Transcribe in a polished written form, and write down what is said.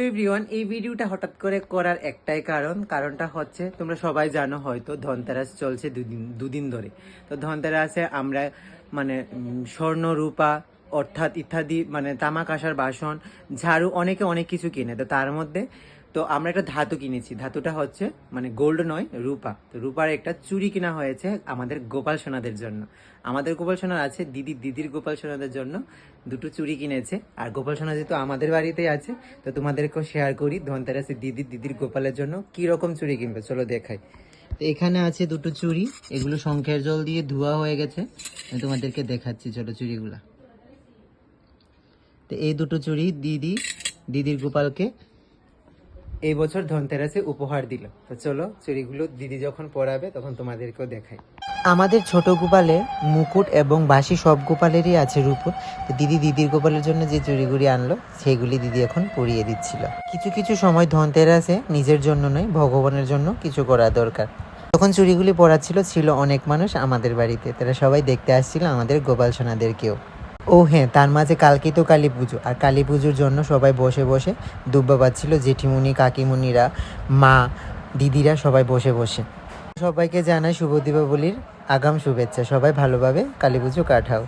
Everyone, এই ভিডিওটা হঠাৎ করে করার একটাই কারণটা হচ্ছে তোমরা সবাই জানো হয়তো ধনতেরাস চলছে দুদিন ধরে। তো ধনতেরাসে আমরা মানে স্বর্ণ রূপা অর্থাৎ ইত্যাদি মানে তামা কাঁসার বাসন, ঝাড়ু, অনেকে অনেক কিছু কিনে। তো তার মধ্যে তো আমরা একটা ধাতু কিনেছি। ধাতুটা হচ্ছে মানে গোল্ড নয়, রূপা। তো রূপার একটা চুড়ি কিনা হয়েছে আমাদের গোপাল সোনাদের জন্য। আমাদের গোপাল সোনার আছে, দিদির গোপাল সোনাদের জন্য দুটো চুড়ি কিনেছে। আর গোপাল সোনা যেহেতু আমাদের বাড়িতেই আছে, তো তোমাদেরকেও শেয়ার করি ধনতেরাসে দিদির গোপালের জন্য কি রকম চুড়ি কিনবে, চলো দেখাই। তো এখানে আছে দুটো চুড়ি, এগুলো শঙ্খের জল দিয়ে ধোয়া হয়ে গেছে। আমি তোমাদেরকে দেখাচ্ছি, চলো চুড়িগুলা। তো এই দুটো চুড়ি দিদির গোপালকে এই বছর ধনতেরাসে উপহার দিল। তো চলো চুড়িগুলো দিদি যখন পরাবে তখন তোমাদেরকেও দেখাই। আমাদের ছোট গোপালে মুকুট এবং বাসি সব গোপালেরই আছে রূপোর। তো দিদির গোপালের জন্য যে চুড়িগুলি আনলো সেগুলি দিদি এখন পরিয়ে দিচ্ছিল। কিছু সময় ধনতেরাসে নিজের জন্য নয়, ভগবানের জন্য কিছু করা দরকার। তখন চুড়িগুলি ছিল অনেক মানুষ আমাদের বাড়িতে, তারা সবাই দেখতে আসছিল আমাদের গোপাল সোনাদেরকেও। ও হ্যাঁ, তার মাঝে কালকে তো কালী পুজো, আর কালী পুজোর জন্য সবাই বসে বসে দুব্বা পাচ্ছিল, জেঠিমুনি, কাকিমুনিরা, মা, দিদিরা সবাই বসে বসে। সবাইকে জানাই শুভ দীপাবলির আগাম শুভেচ্ছা। সবাই ভালোভাবে কালী পুজো কাটাও।